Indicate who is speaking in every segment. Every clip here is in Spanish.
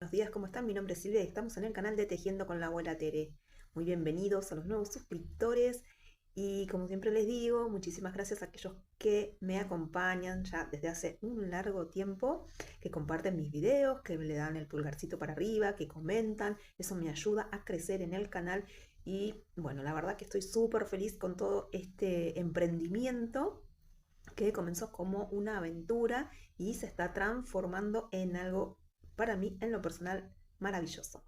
Speaker 1: Buenos días, ¿cómo están? Mi nombre es Silvia y estamos en el canal de Tejiendo con la Abuela Tere. Muy bienvenidos a los nuevos suscriptores y como siempre les digo, muchísimas gracias a aquellos que me acompañan ya desde hace un largo tiempo, que comparten mis videos, que le dan el pulgarcito para arriba, que comentan. Eso me ayuda a crecer en el canal y bueno, la verdad que estoy súper feliz con todo este emprendimiento que comenzó como una aventura y se está transformando en algo para mí en lo personal maravilloso.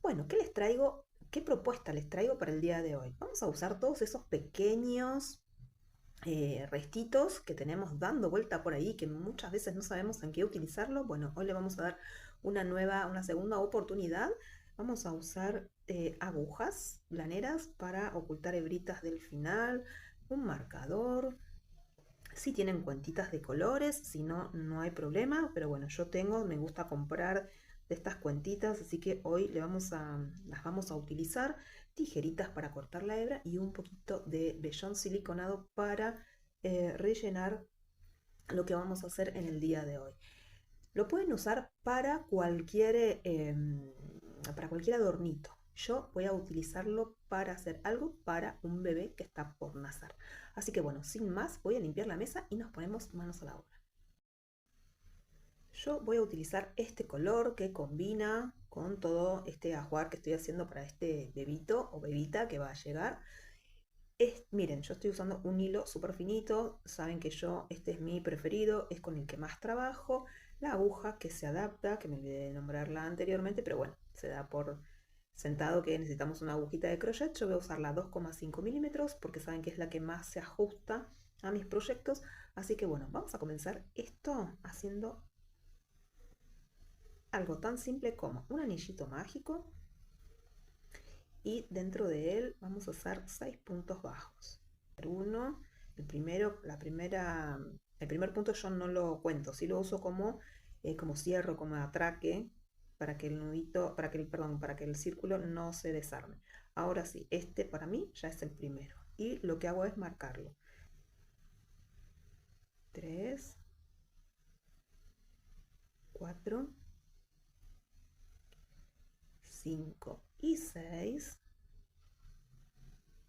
Speaker 1: Bueno, ¿qué les traigo? ¿Qué propuesta les traigo para el día de hoy? Vamos a usar todos esos pequeños restitos que tenemos dando vuelta por ahí, que muchas veces no sabemos en qué utilizarlo. Bueno, hoy le vamos a dar una segunda oportunidad. Vamos a usar agujas laneras para ocultar hebritas del final, un marcador, si tienen cuentitas de colores, si no, no hay problema, pero bueno, me gusta comprar de estas cuentitas, así que hoy las vamos a utilizar, tijeritas para cortar la hebra y un poquito de vellón siliconado para rellenar lo que vamos a hacer en el día de hoy. Lo pueden usar para cualquier adornito. Yo voy a utilizarlo para hacer algo para un bebé que está por nacer. Así que bueno, sin más, voy a limpiar la mesa y nos ponemos manos a la obra. Yo voy a utilizar este color que combina con todo este ajuar que estoy haciendo para este bebito o bebita que va a llegar. Miren, yo estoy usando un hilo súper finito, saben que este es mi preferido, es con el que más trabajo. La aguja que se adapta, que me olvidé de nombrarla anteriormente, pero bueno, se da por sentado que necesitamos una agujita de crochet. Yo voy a usar la 2,5 milímetros porque saben que es la que más se ajusta a mis proyectos. Así que bueno, vamos a comenzar esto haciendo algo tan simple como un anillito mágico y dentro de él vamos a hacer 6 puntos bajos. Uno, el primer punto yo no lo cuento, sí lo uso como cierre, como atraque, para que el nudito, para que el círculo no se desarme. Ahora sí, este para mí ya es el primero. Y lo que hago es marcarlo. 3, 4, 5 y 6.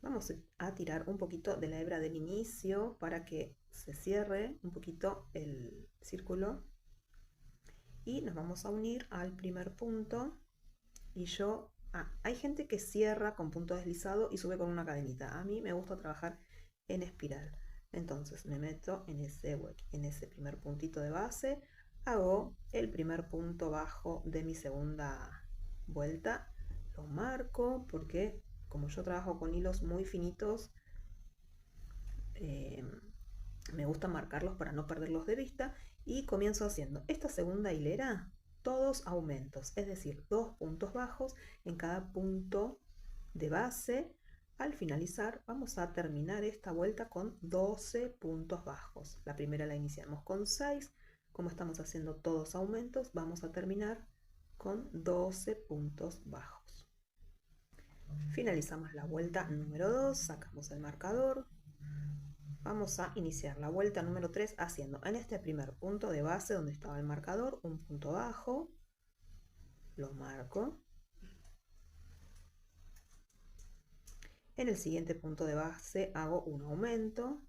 Speaker 1: Vamos a tirar un poquito de la hebra del inicio para que se cierre un poquito el círculo y nos vamos a unir al primer punto. Hay gente que cierra con punto deslizado y sube con una cadenita. A mí me gusta trabajar en espiral. Entonces me meto en ese primer puntito de base, hago el primer punto bajo de mi segunda vuelta, lo marco porque como yo trabajo con hilos muy finitos, eh, me gusta marcarlos para no perderlos de vista y comienzo haciendo esta segunda hilera, todos aumentos, es decir, 2 puntos bajos en cada punto de base. Al finalizar vamos a terminar esta vuelta con 12 puntos bajos. La primera la iniciamos con 6, como estamos haciendo todos aumentos, vamos a terminar con 12 puntos bajos. Finalizamos la vuelta número 2, sacamos el marcador. Vamos a iniciar la vuelta número 3 haciendo en este primer punto de base donde estaba el marcador un punto bajo, lo marco. En el siguiente punto de base hago un aumento,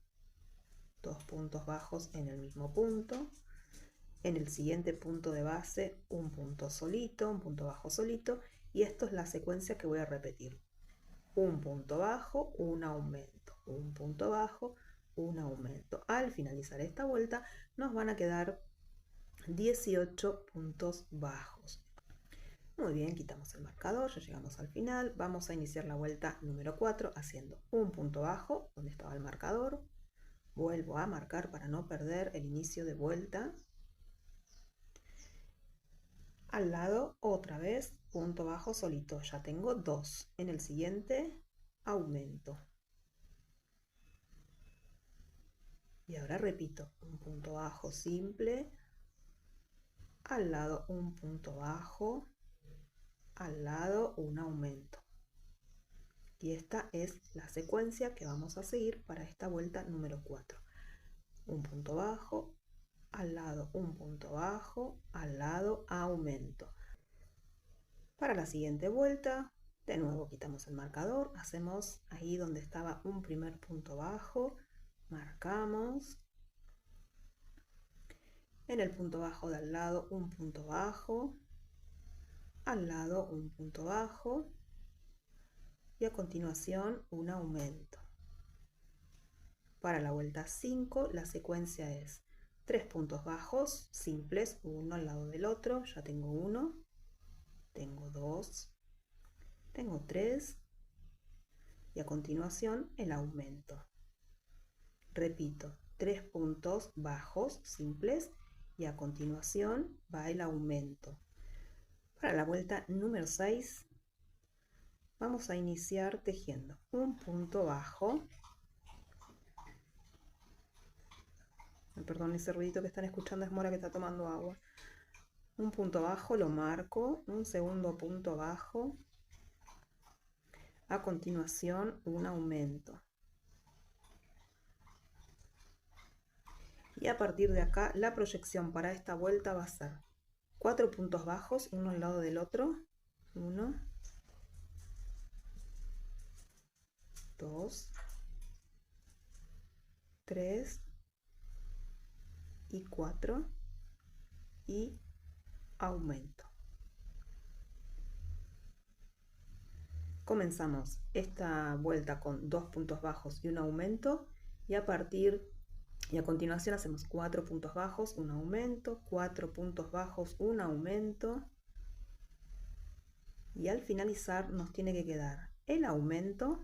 Speaker 1: 2 puntos bajos en el mismo punto. En el siguiente punto de base un punto solito, un punto bajo solito, y esto es la secuencia que voy a repetir. Un punto bajo, un aumento, un punto bajo, un aumento. Al finalizar esta vuelta nos van a quedar 18 puntos bajos. Muy bien, quitamos el marcador, ya llegamos al final. Vamos a iniciar la vuelta número 4 haciendo un punto bajo donde estaba el marcador. Vuelvo a marcar para no perder el inicio de vuelta. Al lado otra vez punto bajo solito, ya tengo 2. En el siguiente aumento. Y ahora repito, un punto bajo simple, al lado un punto bajo, al lado un aumento. Y esta es la secuencia que vamos a seguir para esta vuelta número 4. Un punto bajo, al lado un punto bajo, al lado aumento. Para la siguiente vuelta, de nuevo quitamos el marcador, hacemos ahí donde estaba un primer punto bajo, marcamos, en el punto bajo de al lado un punto bajo, al lado un punto bajo y a continuación un aumento. Para la vuelta 5 la secuencia es 3 puntos bajos simples, uno al lado del otro, ya tengo 1, tengo 2, tengo 3 y a continuación el aumento. Repito, 3 puntos bajos simples y a continuación va el aumento. Para la vuelta número 6 vamos a iniciar tejiendo un punto bajo. Perdón, ese ruidito que están escuchando es Mora que está tomando agua. Un punto bajo, lo marco, un segundo punto bajo, a continuación un aumento. Y a partir de acá la proyección para esta vuelta va a ser 4 puntos bajos, uno al lado del otro, 1, 2, 3 y 4 y aumento. Comenzamos esta vuelta con 2 puntos bajos y un aumento y a continuación hacemos 4 puntos bajos, un aumento, 4 puntos bajos, un aumento y al finalizar nos tiene que quedar el aumento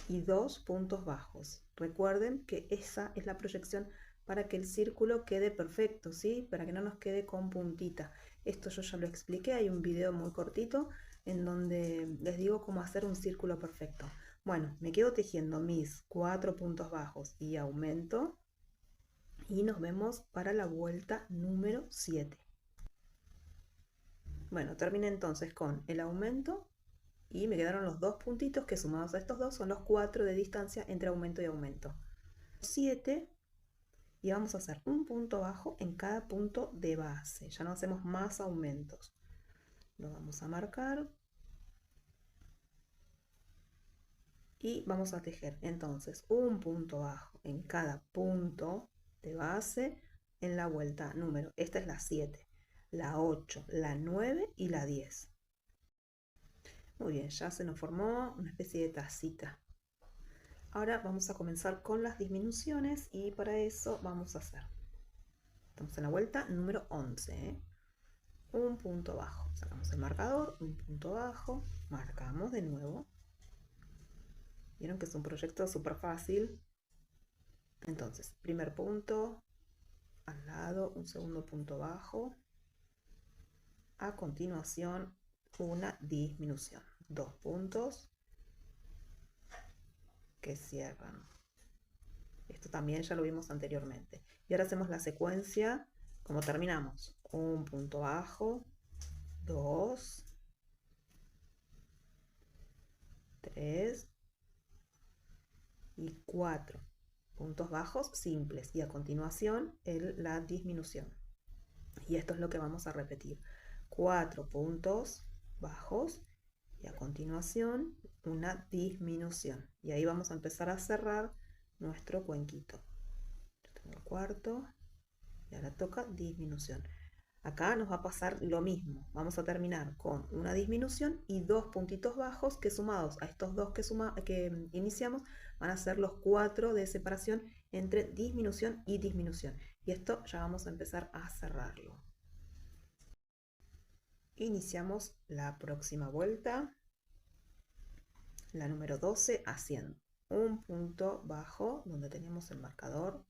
Speaker 1: y 2 puntos bajos. Recuerden que esa es la proyección para que el círculo quede perfecto, ¿sí? Para que no nos quede con puntita. Esto yo ya lo expliqué, hay un video muy cortito en donde les digo cómo hacer un círculo perfecto. Bueno, me quedo tejiendo mis 4 puntos bajos y aumento y nos vemos para la vuelta número 7. Bueno, terminé entonces con el aumento y me quedaron los 2 puntitos que sumados a estos dos son los 4 de distancia entre aumento y aumento. 7 y vamos a hacer un punto bajo en cada punto de base, ya no hacemos más aumentos. Lo vamos a marcar y vamos a tejer entonces un punto bajo en cada punto de base en la vuelta número, esta es la 7, la 8, la 9 y la 10. Muy bien, ya se nos formó una especie de tacita. Ahora vamos a comenzar con las disminuciones y para eso vamos a hacer, estamos en la vuelta número 11, ¿eh? Un punto bajo, sacamos el marcador, un punto bajo, marcamos de nuevo. Vieron que es un proyecto súper fácil. Entonces, primer punto, al lado, un segundo punto bajo. A continuación, una disminución. 2 puntos que cierran. Esto también ya lo vimos anteriormente. Y ahora hacemos la secuencia como terminamos. Un punto bajo, 2, 3 y 4 puntos bajos simples y a continuación la disminución. Y esto es lo que vamos a repetir. 4 puntos bajos y a continuación una disminución. Y ahí vamos a empezar a cerrar nuestro cuenquito. Yo tengo el cuarto y ahora toca disminución. Acá nos va a pasar lo mismo. Vamos a terminar con una disminución y 2 puntitos bajos que sumados a estos 2 que iniciamos van a ser los 4 de separación entre disminución y disminución. Y esto ya vamos a empezar a cerrarlo. Iniciamos la próxima vuelta, la número 12, haciendo un punto bajo donde tenemos el marcador.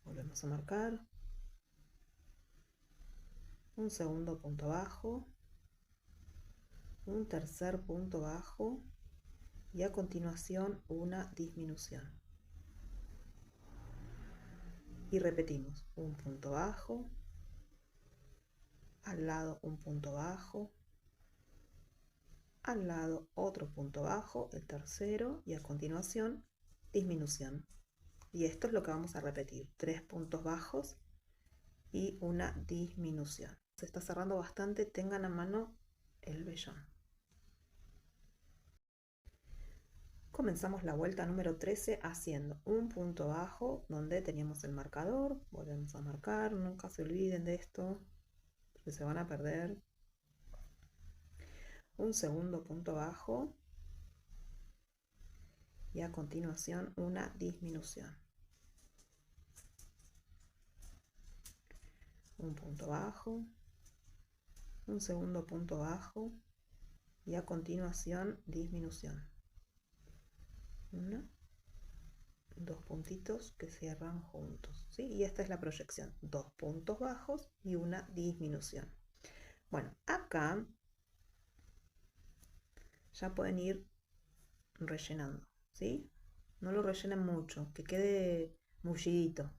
Speaker 1: Volvemos a marcar. Un segundo punto bajo, un tercer punto bajo y a continuación una disminución. Y repetimos, un punto bajo, al lado un punto bajo, al lado otro punto bajo, el tercero, y a continuación disminución. Y esto es lo que vamos a repetir, 3 puntos bajos y una disminución. Se está cerrando bastante, tengan a mano el vellón. Comenzamos la vuelta número 13 haciendo un punto bajo donde teníamos el marcador. Volvemos a marcar, nunca se olviden de esto, porque se van a perder. Un segundo punto bajo y a continuación una disminución. Un punto bajo, un segundo punto bajo y a continuación disminución. Dos puntitos que cierran juntos, ¿sí? Y esta es la proyección, dos puntos bajos y una disminución. Bueno, acá ya pueden ir rellenando, ¿sí? No lo rellenen mucho, que quede mullidito.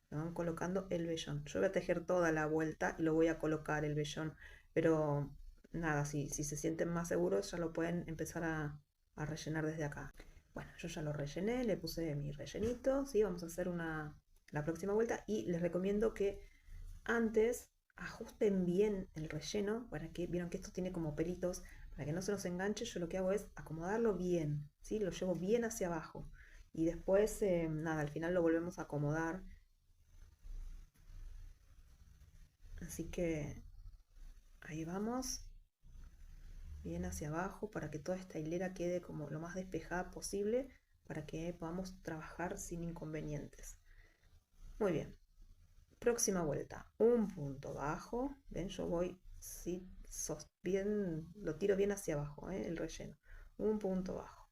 Speaker 1: Lo van colocando el vellón. Yo voy a tejer toda la vuelta y lo voy a colocar el vellón, pero nada, si se sienten más seguros ya lo pueden empezar a rellenar desde acá. Bueno, yo ya lo rellené, le puse mi rellenito, ¿sí? Vamos a hacer la próxima vuelta y les recomiendo que antes ajusten bien el relleno para que, vieron que esto tiene como pelitos, para que no se nos enganche. Yo lo que hago es acomodarlo bien, ¿sí? Lo llevo bien hacia abajo y después, nada, al final lo volvemos a acomodar. Así que ahí vamos, bien hacia abajo para que toda esta hilera quede como lo más despejada posible para que podamos trabajar sin inconvenientes. Muy bien, próxima vuelta, un punto bajo, ven, yo voy, sí, bien, lo tiro bien hacia abajo, el relleno, un punto bajo,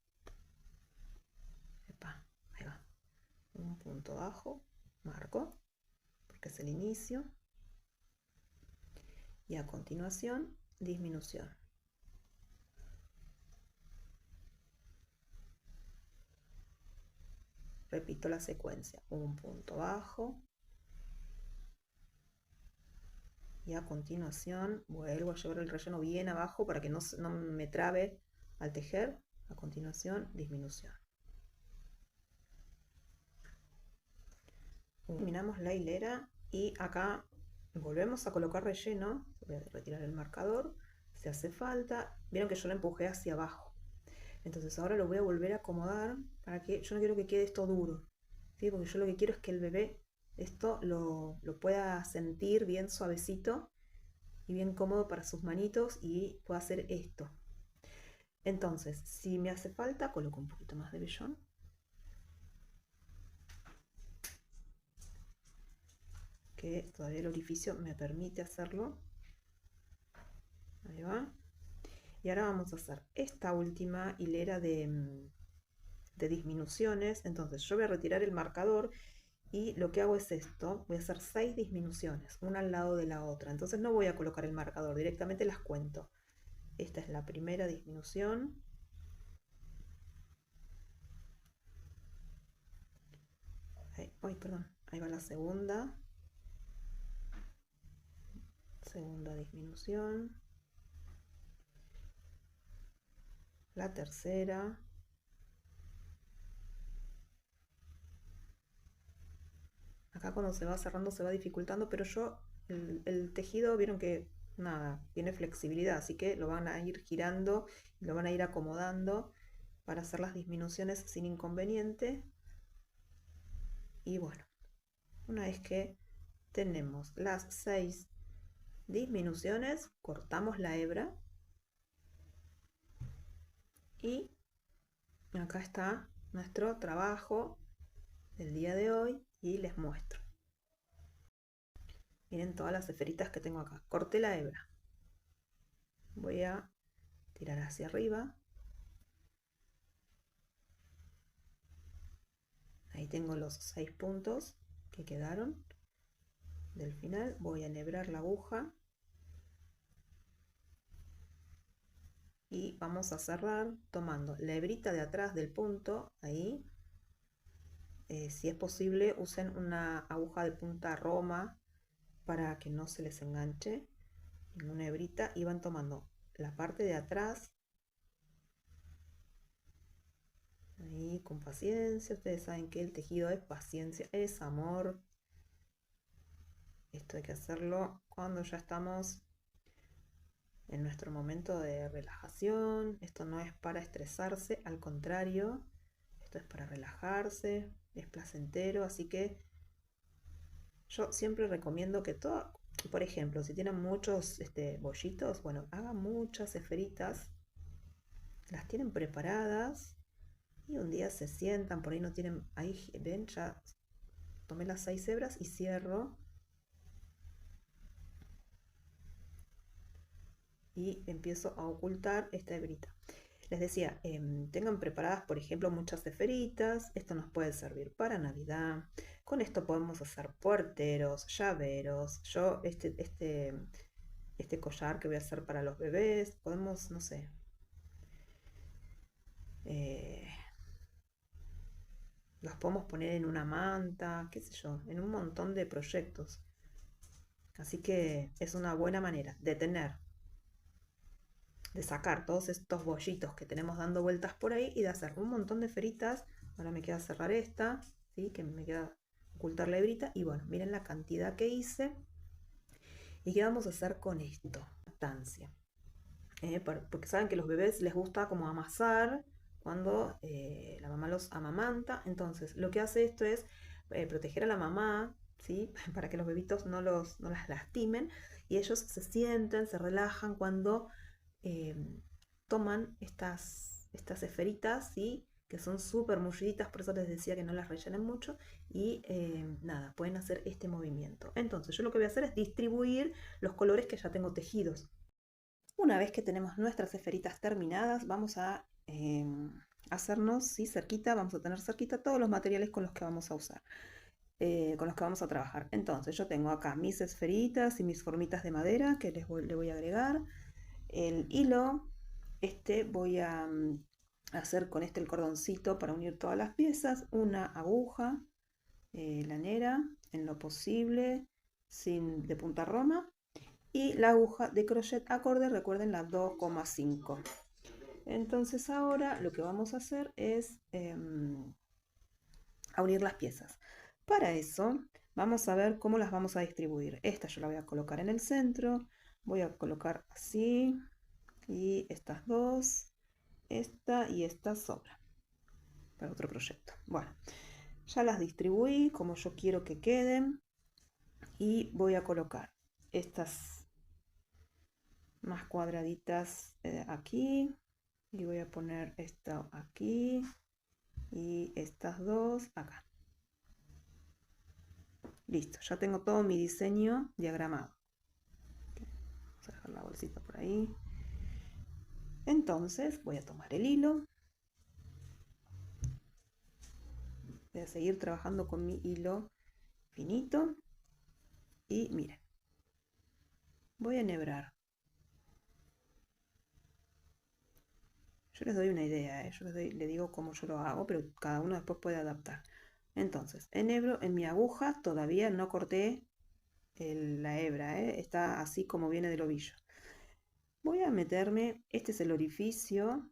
Speaker 1: epa, ahí va, un punto bajo, marco, porque es el inicio, y a continuación disminución. Repito la secuencia, un punto bajo y a continuación vuelvo a llevar el relleno bien abajo para que no me trabe al tejer. A continuación disminución. Terminamos la hilera y acá volvemos a colocar relleno. Voy a retirar el marcador si hace falta. Vieron que yo lo empujé hacia abajo, entonces ahora lo voy a volver a acomodar para que yo no quiero que quede esto duro, ¿sí? Porque yo lo que quiero es que el bebé esto lo pueda sentir bien suavecito y bien cómodo para sus manitos y pueda hacer esto. Entonces, si me hace falta, coloco un poquito más de vellón. Que todavía el orificio me permite hacerlo. Ahí va. Y ahora vamos a hacer esta última hilera de disminuciones. Entonces yo voy a retirar el marcador y lo que hago es esto. Voy a hacer 6 disminuciones, una al lado de la otra. Entonces no voy a colocar el marcador, directamente las cuento. Esta es la primera disminución. Perdón, ahí va la segunda. Segunda disminución. La tercera. Acá cuando se va cerrando se va dificultando, pero yo, el tejido, vieron que nada, tiene flexibilidad, así que lo van a ir girando y lo van a ir acomodando para hacer las disminuciones sin inconveniente. Y bueno, una vez que tenemos las 6 disminuciones, cortamos la hebra y acá está nuestro trabajo del día de hoy y les muestro. Miren todas las esferitas que tengo acá. Corté la hebra. Voy a tirar hacia arriba. Ahí tengo los 6 puntos que quedaron del final. Voy a enhebrar la aguja y vamos a cerrar tomando la hebrita de atrás del punto. Ahí, si es posible, usen una aguja de punta roma para que no se les enganche en una hebrita, y van tomando la parte de atrás ahí con paciencia. Ustedes saben que el tejido es paciencia, es amor. Esto hay que hacerlo cuando ya estamos en nuestro momento de relajación. Esto no es para estresarse, al contrario, esto es para relajarse, es placentero, así que yo siempre recomiendo que todo, por ejemplo, si tienen muchos bollitos, bueno, hagan muchas esferitas, las tienen preparadas y un día se sientan, por ahí no tienen, ahí ven, ya tomé las 6 hebras y cierro y empiezo a ocultar esta hebrita. Les decía, tengan preparadas, por ejemplo, muchas esferitas. Esto nos puede servir para Navidad. Con esto podemos hacer puerteros, llaveros. Yo, este collar que voy a hacer para los bebés, podemos, no sé, eh, los podemos poner en una manta, qué sé yo, en un montón de proyectos. Así que es una buena manera de de sacar todos estos bollitos que tenemos dando vueltas por ahí y de hacer un montón de feritas. Ahora me queda cerrar esta, ¿sí? Que me queda ocultar la hebrita. Y bueno, miren la cantidad que hice. ¿Y qué vamos a hacer con esto? Lactancia. Porque saben que a los bebés les gusta como amasar cuando la mamá los amamanta. Entonces, lo que hace esto es proteger a la mamá, ¿sí? Para que los bebitos no las lastimen y ellos se sienten, se relajan cuando eh, toman estas esferitas, ¿sí? Que son súper mulliditas, por eso les decía que no las rellenen mucho. Y nada, pueden hacer este movimiento. Entonces, yo lo que voy a hacer es distribuir los colores que ya tengo tejidos. Una vez que tenemos nuestras esferitas terminadas, vamos a hacernos, ¿sí? Cerquita, vamos a tener cerquita todos los materiales con los que vamos a usar, con los que vamos a trabajar. Entonces, yo tengo acá mis esferitas y mis formitas de madera que le voy a agregar. El hilo, voy a hacer con el cordoncito para unir todas las piezas, una aguja lanera en lo posible, sin de punta roma, y la aguja de crochet acorde, recuerden la 2,5. Entonces ahora lo que vamos a hacer es a unir las piezas. Para eso vamos a ver cómo las vamos a distribuir. Esta yo la voy a colocar en el centro, voy a colocar así, y estas dos, esta y esta sobra para otro proyecto. Bueno, ya las distribuí como yo quiero que queden y voy a colocar estas más cuadraditas aquí y voy a poner esta aquí y estas dos acá. Listo, ya tengo todo mi diseño diagramado. Vamos a dejar la bolsita por ahí. Entonces voy a tomar el hilo. Voy a seguir trabajando con mi hilo finito. Y miren, voy a enhebrar. Yo les doy una idea, yo les digo cómo yo lo hago, pero cada uno después puede adaptar. Entonces, enhebro en mi aguja, todavía no corté la hebra, está así como viene del ovillo. Voy a meterme, este es el orificio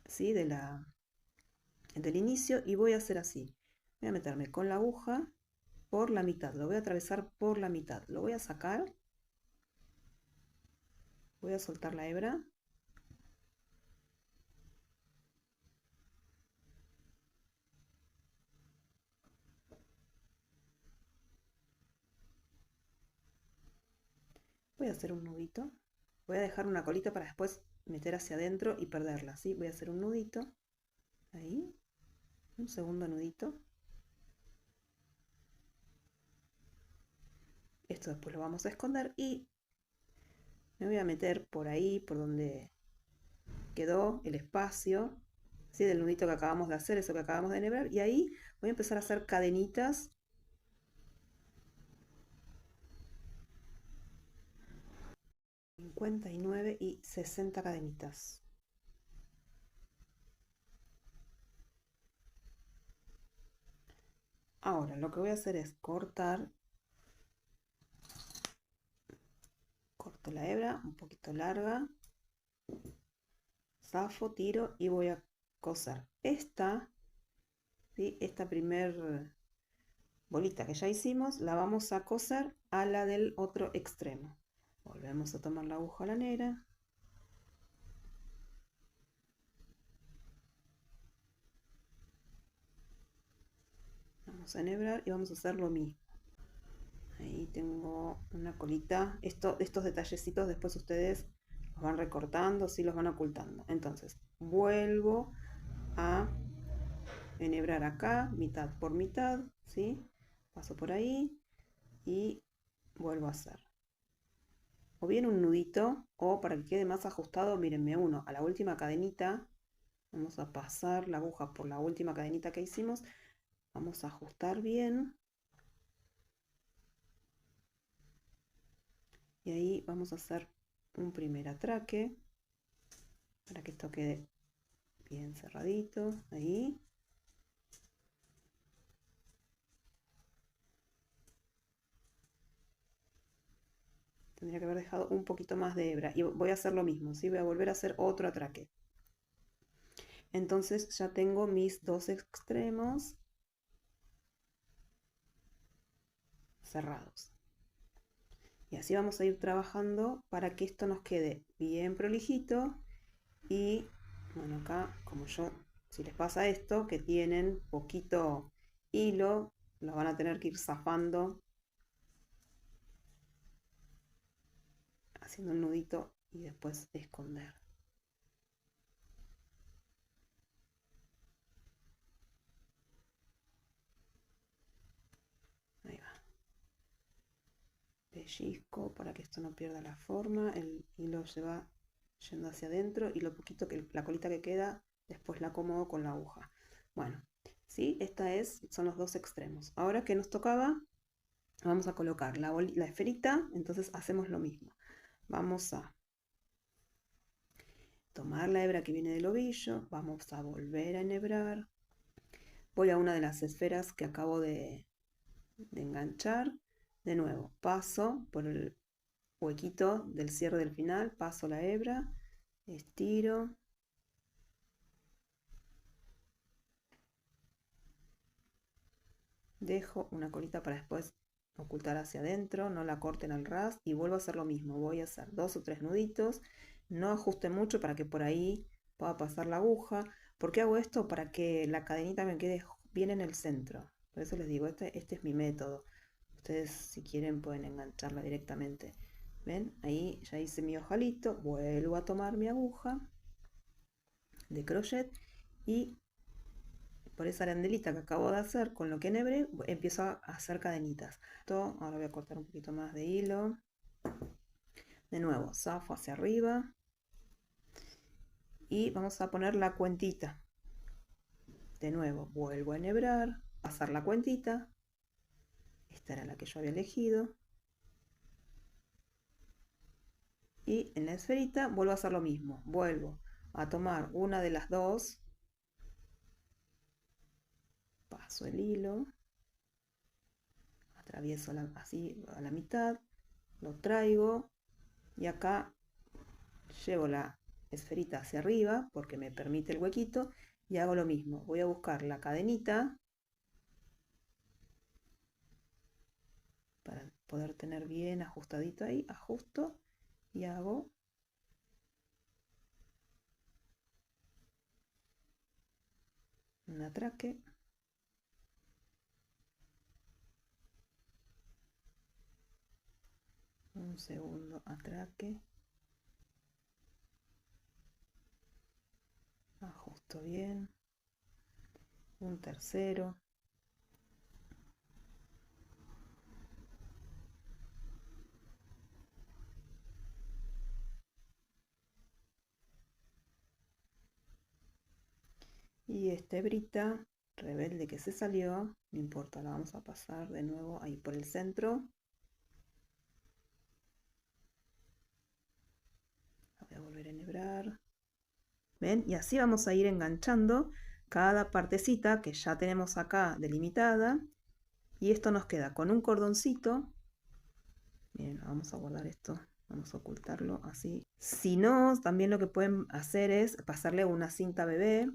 Speaker 1: ¿sí? Del inicio y voy a hacer así. Voy a meterme con la aguja por la mitad, lo voy a atravesar por la mitad, lo voy a sacar, voy a soltar la hebra. Voy a hacer un nudito. Voy a dejar una colita para después meter hacia adentro y perderla, ¿sí? Voy a hacer un nudito. Ahí. Un segundo nudito. Esto después lo vamos a esconder y me voy a meter por ahí, por donde quedó el espacio, ¿sí? Del nudito que acabamos de hacer, eso que acabamos de enhebrar. Y ahí voy a empezar a hacer cadenitas. 59 y 60 cadenitas. Ahora lo que voy a hacer es corto la hebra un poquito larga, zafo, tiro y voy a coser esta primer bolita que ya hicimos, la vamos a coser a la del otro extremo. Volvemos a tomar la aguja lanera. Vamos a enhebrar y vamos a hacer lo mismo. Ahí tengo una colita. Estos detallecitos después ustedes los van recortando, sí los van ocultando. Entonces, vuelvo a enhebrar acá, mitad por mitad, ¿sí? Paso por ahí y vuelvo a hacer. O bien un nudito, o para que quede más ajustado, miren, me uno a la última cadenita. Vamos a pasar la aguja por la última cadenita que hicimos. Vamos a ajustar bien. Y ahí vamos a hacer un primer atraque para que esto quede bien cerradito. Ahí. Tendría que haber dejado un poquito más de hebra. Y voy a hacer lo mismo, ¿sí? Voy a volver a hacer otro atraque. Entonces ya tengo mis dos extremos cerrados. Y así vamos a ir trabajando para que esto nos quede bien prolijito. Y bueno, acá, como yo, si les pasa esto, que tienen poquito hilo, lo van a tener que ir zafando, haciendo un nudito y después esconder. Ahí va. Pellizco para que esto no pierda la forma. El hilo se va yendo hacia adentro y lo poquito que la colita que queda, después la acomodo con la aguja. Bueno, ¿sí? Son los dos extremos. Ahora que nos tocaba, vamos a colocar la esferita, entonces hacemos lo mismo. Vamos a tomar la hebra que viene del ovillo, vamos a volver a enhebrar. Voy a una de las esferas que acabo de enganchar. De nuevo, paso por el huequito del cierre del final, paso la hebra, estiro. Dejo una colita para después ocultar hacia adentro, no la corten al ras y vuelvo a hacer lo mismo. Voy a hacer 2 o 3 nuditos, no ajuste mucho para que por ahí pueda pasar la aguja. ¿Por qué hago esto? Para que la cadenita me quede bien en el centro. Por eso les digo, este es mi método. Ustedes si quieren pueden engancharla directamente. ¿Ven? Ahí ya hice mi ojalito, vuelvo a tomar mi aguja de crochet y por esa arandelita que acabo de hacer con lo que enhebré, empiezo a hacer cadenitas. Ahora voy a cortar un poquito más de hilo. De nuevo, zafo hacia arriba. Y vamos a poner la cuentita. De nuevo, vuelvo a enhebrar, pasar la cuentita. Esta era la que yo había elegido. Y en la esferita vuelvo a hacer lo mismo. Vuelvo a tomar una de las dos. Paso el hilo. Atravieso así a la mitad. Lo traigo. Y acá llevo la esferita hacia arriba porque me permite el huequito y hago lo mismo. Voy a buscar la cadenita para poder tener bien ajustadito ahí, ajusto y hago un atraque. Un segundo atraque. Ajusto bien. Un tercero. Y esta hebrita rebelde que se salió, no importa, la vamos a pasar de nuevo ahí por el centro. La voy a volver a enhebrar. ¿Ven? Y así vamos a ir enganchando cada partecita que ya tenemos acá delimitada. Y esto nos queda con un cordoncito. Miren, vamos a guardar esto. Vamos a ocultarlo así. Si no, también lo que pueden hacer es pasarle una cinta bebé.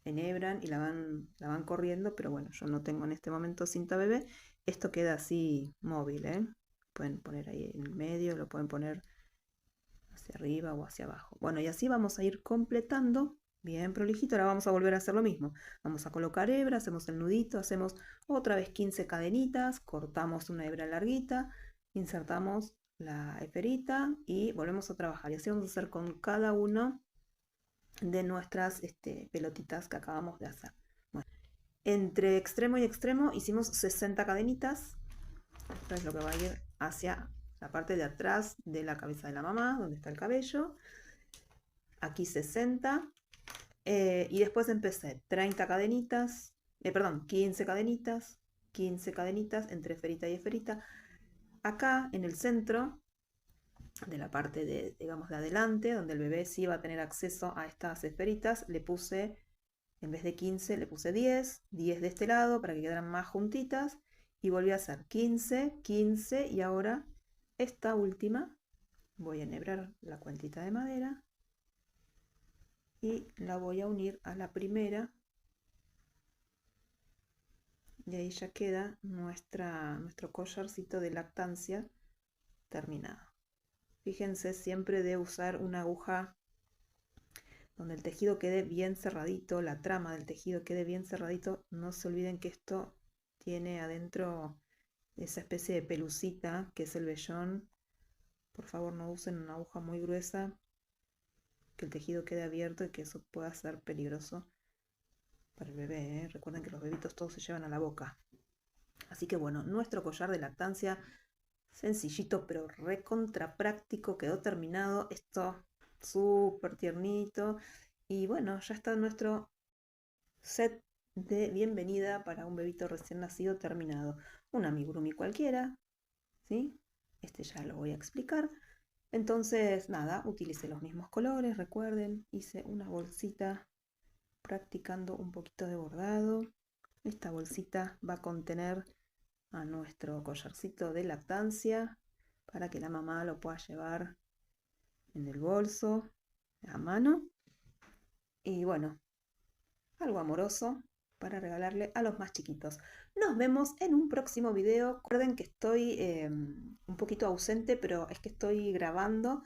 Speaker 1: Enhebran y la van corriendo. Pero bueno, yo no tengo en este momento cinta bebé. Esto queda así móvil, ¿eh? pueden poner ahí en el medio, lo pueden poner hacia arriba o hacia abajo. Bueno, y así vamos a ir completando bien prolijito. Ahora vamos a volver a hacer lo mismo. Vamos a colocar hebra, hacemos el nudito, hacemos otra vez 15 cadenitas, cortamos una hebra larguita, insertamos la esferita y volvemos a trabajar. Y así vamos a hacer con cada uno de nuestras pelotitas que acabamos de hacer. Bueno, entre extremo y extremo hicimos 60 cadenitas. Esto es lo que va a ir hacia la parte de atrás de la cabeza de la mamá, donde está el cabello. Aquí 60. Y después empecé 30 cadenitas, perdón, 15 cadenitas, 15 cadenitas entre esferita y esferita. Acá en el centro de la parte de, digamos, de adelante, donde el bebé sí va a tener acceso a estas esferitas, le puse, en vez de 15, le puse 10, 10 de este lado para que quedaran más juntitas, y volví a hacer 15, 15, y ahora esta última, voy a enhebrar la cuentita de madera, y la voy a unir a la primera, y ahí ya queda nuestro collarcito de lactancia terminado. Fíjense siempre de usar una aguja donde el tejido quede bien cerradito, la trama del tejido quede bien cerradito. No se olviden que esto tiene adentro esa especie de pelucita que es el vellón. Por favor, no usen una aguja muy gruesa, que el tejido quede abierto y que eso pueda ser peligroso para el bebé, ¿eh? Recuerden que los bebitos todos se llevan a la boca. Así que bueno, nuestro collar de lactancia, sencillito pero recontra práctico, quedó terminado. Esto súper tiernito. Y bueno, ya está nuestro set de bienvenida para un bebito recién nacido terminado. Un amigurumi cualquiera, ¿sí? Este ya lo voy a explicar. Entonces, nada, utilicé los mismos colores, recuerden, hice una bolsita practicando un poquito de bordado. Esta bolsita va a contener a nuestro collarcito de lactancia para que la mamá lo pueda llevar en el bolso, a mano. Y bueno, algo amoroso para regalarle a los más chiquitos. Nos vemos en un próximo video. Recuerden que estoy un poquito ausente, pero es que estoy grabando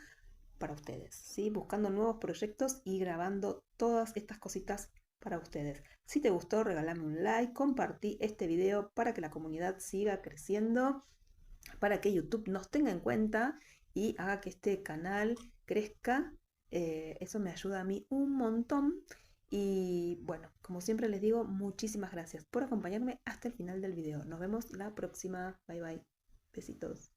Speaker 1: para ustedes, ¿sí? Buscando nuevos proyectos y grabando todas estas cositas para ustedes. Si te gustó, regálame un like, compartí este video para que la comunidad siga creciendo, para que YouTube nos tenga en cuenta y haga que este canal crezca. Eso me ayuda a mí un montón. Y bueno, como siempre les digo, muchísimas gracias por acompañarme hasta el final del video. Nos vemos la próxima. Bye bye. Besitos.